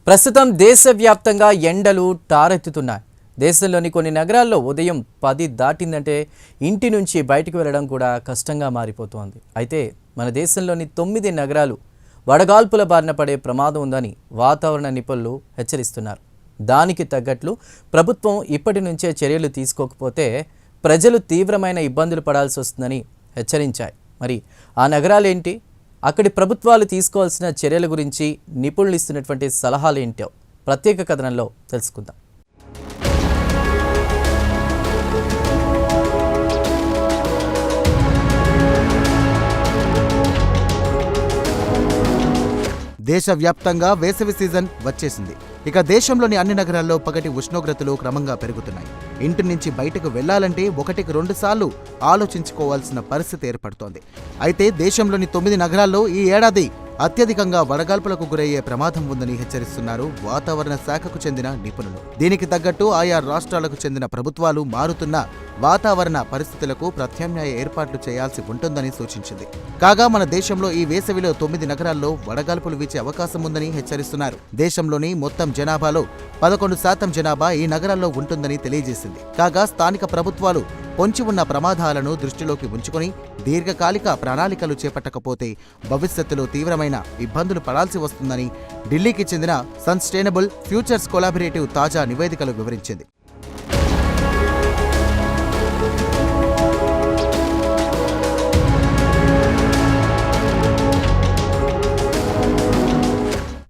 ప్రస్తుతం దేశవ్యాప్తంగా ఎండలు టారెత్తుతున్నాయి. దేశంలోని కొన్ని నగరాల్లో ఉదయం 10 దాటిందంటే ఇంటి నుంచి బయటికి వెళ్ళడం కూడా కష్టంగా మారిపోతోంది. అయితే మన దేశంలోని 9 నగరాలు వడగాల్పుల బారిన పడే ప్రమాదం ఉందని వాతావరణ నిపుణులు హెచ్చరిస్తున్నారు. దానికి తగ్గట్లు ప్రభుత్వం ఇప్పటి నుంచే చర్యలు తీసుకోకపోతే ప్రజలు తీవ్రమైన ఇబ్బందులు పడాల్సి వస్తుందని హెచ్చరించాయి. మరి ఆ నగరాలేంటి, అక్కడి ప్రభుత్వాలు తీసుకోవాల్సిన చర్యల గురించి నిపుణులు ఇస్తున్నటువంటి సలహాలు ఏంటో ప్రత్యేక కథనంలో తెలుసుకుందాం. దేశవ్యాప్తంగా వేసవి సీజన్ వచ్చేసింది. ఇక దేశంలోని అన్ని నగరాల్లో పగటి ఉష్ణోగ్రతలు క్రమంగా పెరుగుతున్నాయి. ఇంటి నుంచి బయటకు వెళ్లాలంటే 1-2 సార్లు ఆలోచించుకోవాల్సిన పరిస్థితి ఏర్పడుతోంది. అయితే దేశంలోని 9 నగరాల్లో ఈ ఏడాది అత్యధికంగా వడగాల్పులకు గురయ్యే ప్రమాదం ఉందని హెచ్చరిస్తున్నారు వాతావరణ శాఖకు చెందిన నిపుణులు. దీనికి తగ్గట్టు ఆయా రాష్ట్రాలకు చెందిన ప్రభుత్వాలు మారుతున్న వాతావరణ పరిస్థితులకు ప్రత్యామ్నాయ ఏర్పాట్లు చేయాల్సి ఉంటుందని సూచించింది. కాగా మన దేశంలో ఈ వేసవిలో 9 నగరాల్లో వడగాల్పులు వీచే అవకాశం ఉందని హెచ్చరిస్తున్నారు. దేశంలోని మొత్తం జనాభాలో 11% జనాభా ఈ నగరాల్లో ఉంటుందని తెలియజేసింది. కాగా స్థానిక ప్రభుత్వాలు పొంచి ఉన్న ప్రమాదాలను దృష్టిలోకి ఉంచుకొని దీర్ఘకాలిక ప్రణాళికలు చేపట్టకపోతే భవిష్యత్తులో తీవ్రమైన ఇబ్బందులు పడాల్సి వస్తుందని ఢిల్లీకి చెందిన సస్టైనబుల్ ఫ్యూచర్స్ కొలాబరేటివ్ తాజా నివేదికలో వివరించింది.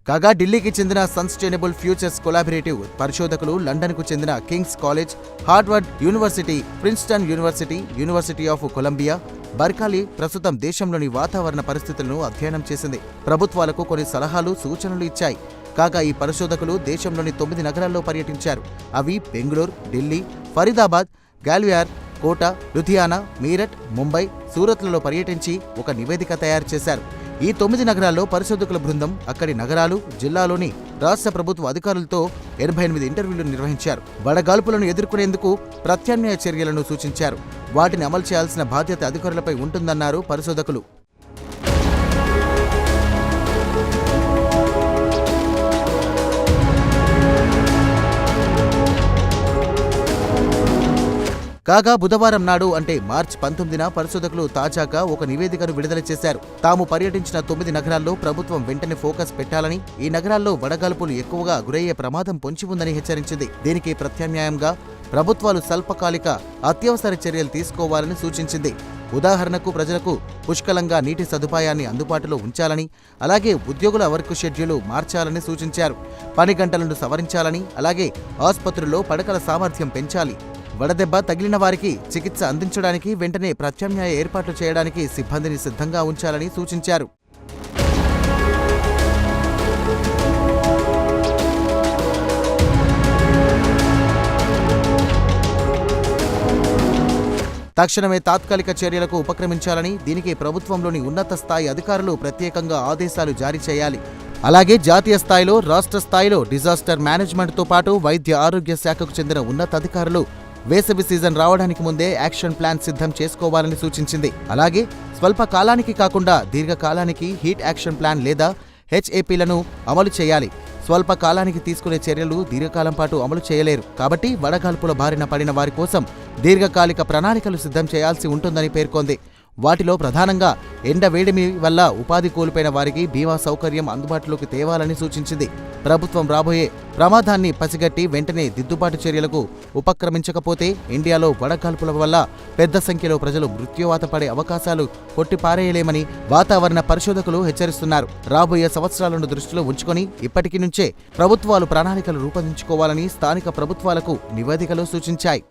కాగా ఢిల్లీకి చెందిన సస్టైనబుల్ ఫ్యూచర్స్ కొలాబరేటివ్ పరిశోధకులు లండన్కు చెందిన King's college, Harvard university, Princeton university, university of Columbia, Berkeley ప్రస్తుతం దేశంలోని వాతావరణ పరిస్థితులను అధ్యయనం చేసింది. ప్రభుత్వాలకు కొన్ని సలహాలు, సూచనలు ఇచ్చాయి. కాగా ఈ పరిశోధకులు దేశంలోని 9 నగరాల్లో పర్యటించారు. అవి బెంగళూరు, ఢిల్లీ, ఫరీదాబాద్, గ్వాలియర్, కోటా, లుధియానా, మీరట్, ముంబై, సూరత్లలో పర్యటించి ఒక నివేదిక తయారు చేశారు. ఈ 9 నగరాల్లో పరిశోధకుల బృందం అక్కడి నగరాలు, జిల్లాలోని రాష్ట్ర ప్రభుత్వ అధికారులతో 88 ఇంటర్వ్యూలు నిర్వహించారు. వడగాల్పులను ఎదుర్కొనేందుకు ప్రత్యామ్నాయ చర్యలను సూచించారు. వాటిని అమలు చేయాల్సిన బాధ్యత అధికారులపై ఉంటుందన్నారు పరిశోధకులు. కాగా బుధవారం నాడు అంటే మార్చి 19న పరిశోధకులు తాజాగా ఒక నివేదికను విడుదల చేశారు. తాము పర్యటించిన 9 నగరాల్లో ప్రభుత్వం వెంటనే ఫోకస్ పెట్టాలని, ఈ నగరాల్లో వడగాల్పులు ఎక్కువగా గురయ్యే ప్రమాదం పొంచి ఉందని హెచ్చరించింది. దీనికి ప్రత్యామ్నాయంగా ప్రభుత్వాలు స్వల్పకాలిక అత్యవసర చర్యలు తీసుకోవాలని సూచించింది. ఉదాహరణకు ప్రజలకు పుష్కలంగా నీటి సదుపాయాన్ని అందుబాటులో ఉంచాలని, అలాగే ఉద్యోగుల వర్క్ షెడ్యూలు మార్చాలని సూచించారు. పని గంటలను సవరించాలని, అలాగే ఆసుపత్రుల్లో పడకల సామర్థ్యం పెంచాలి. వడదెబ్బ తగిలిన వారికి చికిత్స అందించడానికి వెంటనే ప్రత్యామ్నాయ ఏర్పాట్లు చేయడానికి సిబ్బందిని సిద్ధంగా ఉంచాలని సూచించారు. తక్షణమే తాత్కాలిక చర్యలకు ఉపక్రమించాలని, దీనికి ప్రభుత్వంలోని ఉన్నత స్థాయి అధికారులు ప్రత్యేకంగా ఆదేశాలు జారీ చేయాలి. అలాగే జాతీయ స్థాయిలో, రాష్ట్ర స్థాయిలో డిజాస్టర్ మేనేజ్మెంట్తో పాటు వైద్య ఆరోగ్య శాఖకు చెందిన ఉన్నతాధికారులు వేసవి సీజన్ రావడానికి ముందే యాక్షన్ ప్లాన్ సిద్ధం చేసుకోవాలని సూచించింది. అలాగే స్వల్ప కాలానికి కాకుండా దీర్ఘకాలానికి హీట్ యాక్షన్ ప్లాన్ లేదా HAPలను అమలు చేయాలి. స్వల్ప కాలానికి తీసుకునే చర్యలు దీర్ఘకాలం పాటు అమలు చేయలేరు. కాబట్టి వడగాల్పుల బారిన పడిన వారి కోసం దీర్ఘకాలిక ప్రణాళికలు సిద్ధం చేయాల్సి ఉంటుందని పేర్కొంది. వాటిలో ప్రధానంగా ఎండ వేడిమి వల్ల ఉపాధి కోల్పోయిన వారికి బీమా సౌకర్యం అందుబాటులోకి తేవాలని సూచించింది. ప్రభుత్వం రాబోయే ప్రమాదాన్ని పసిగట్టి వెంటనే దిద్దుబాటు చర్యలకు ఉపక్రమించకపోతే ఇండియాలో వడగాల్పుల వల్ల పెద్ద సంఖ్యలో ప్రజలు మృత్యువాత పడే అవకాశాలు కొట్టిపారేయలేమని వాతావరణ పరిశోధకులు హెచ్చరిస్తున్నారు. రాబోయే సంవత్సరాలను దృష్టిలో ఉంచుకొని ఇప్పటికి నుంచే ప్రభుత్వాలు ప్రణాళికలు రూపొందించుకోవాలని స్థానిక ప్రభుత్వాలకు నివేదికలు సూచించాయి.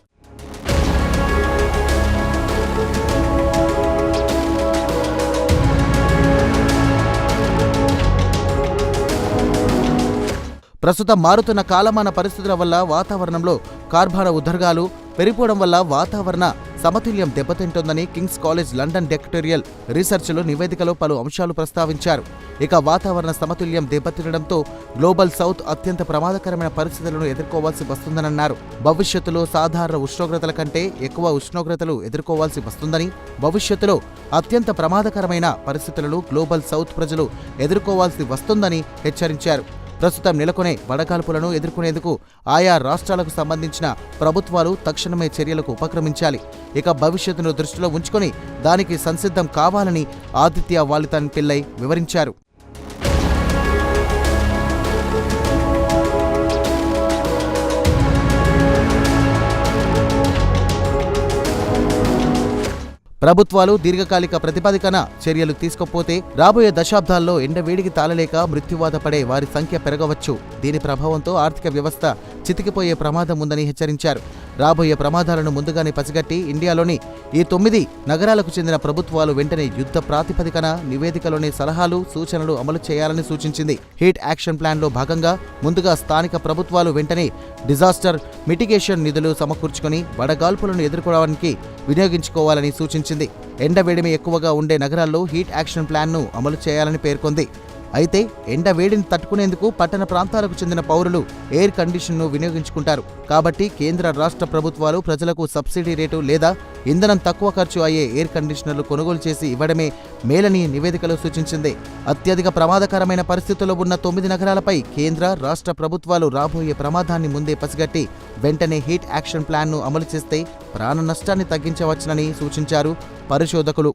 ప్రస్తుతం మారుతున్న కాలమాన పరిస్థితుల వల్ల వాతావరణంలో కార్బన ఉద్గారాలు పెరిగిపోవడం వల్ల వాతావరణ సమతుల్యం దెబ్బతింటోందని కింగ్స్ కాలేజ్ లండన్ డెక్టోరియల్ రీసెర్చ్లో నివేదికలో పలు అంశాలు ప్రస్తావించారు. ఇక వాతావరణ సమతుల్యం దెబ్బతినడంతో గ్లోబల్ సౌత్ అత్యంత ప్రమాదకరమైన పరిస్థితులను ఎదుర్కోవాల్సి వస్తుందన్నారు. భవిష్యత్తులో సాధారణ ఉష్ణోగ్రతల కంటే ఎక్కువ ఉష్ణోగ్రతలు ఎదుర్కోవాల్సి వస్తుందని, భవిష్యత్తులో అత్యంత ప్రమాదకరమైన పరిస్థితులను గ్లోబల్ సౌత్ ప్రజలు ఎదుర్కోవాల్సి వస్తుందని హెచ్చరించారు. ప్రస్తుతం నెలకొనే వడగాల్పులను ఎదుర్కొనేందుకు ఆయా రాష్ట్రాలకు సంబంధించిన ప్రభుత్వాలు తక్షణమే చర్యలకు ఉపక్రమించాలి. ఇక భవిష్యత్తును దృష్టిలో ఉంచుకొని దానికి సంసిద్ధం కావాలని ఆదిత్య వాలితన్ పిల్లై వివరించారు. ప్రభుత్వాలు దీర్ఘకాలిక ప్రతిపాదికన చర్యలు తీసుకోకపోతే రాబోయే దశాబ్దాల్లో ఎండవేడికి తాళలేక మృత్యువాత పడే వారి సంఖ్య పెరగవచ్చు. దీని ప్రభావంతో ఆర్థిక వ్యవస్థ చితికిపోయే ప్రమాదం ఉందని హెచ్చరించారు. రాబోయే ప్రమాదాలను ముందుగానే పసిగట్టి ఇండియాలోని ఈ 9 నగరాలకు చెందిన ప్రభుత్వాలు వెంటనే యుద్ధ ప్రాతిపదికన నివేదికలోని సలహాలు, సూచనలు అమలు చేయాలని సూచించింది. హీట్ యాక్షన్ ప్లాన్లో భాగంగా ముందుగా స్థానిక ప్రభుత్వాలు వెంటనే డిజాస్టర్ మిటిగేషన్ నిధులు సమకూర్చుకొని వడగాల్పులను ఎదుర్కోవడానికి వినియోగించుకోవాలని సూచించింది. ఎండవేడిమి ఎక్కువగా ఉండే నగరాల్లో హీట్ యాక్షన్ ప్లాన్ను అమలు చేయాలని పేర్కొంది. అయితే ఎండవేడిని తట్టుకునేందుకు పట్టణ ప్రాంతాలకు చెందిన పౌరులు ఎయిర్ కండిషన్ను వినియోగించుకుంటారు. కాబట్టి కేంద్ర రాష్ట్ర ప్రభుత్వాలు ప్రజలకు సబ్సిడీ రేటు లేదా ఇంధనం తక్కువ ఖర్చు అయ్యే ఎయిర్ కండిషనర్లు కొనుగోలు చేసి ఇవ్వడమే మేలని నివేదికలో సూచించింది. అత్యధిక ప్రమాదకరమైన పరిస్థితుల్లో ఉన్న 9 నగరాలపై కేంద్ర రాష్ట్ర ప్రభుత్వాలు రాబోయే ప్రమాదాన్ని ముందే పసిగట్టి వెంటనే హీట్ యాక్షన్ ప్లాన్ను అమలు చేస్తే ప్రాణ నష్టాన్ని తగ్గించవచ్చునని సూచించారు పరిశోధకులు.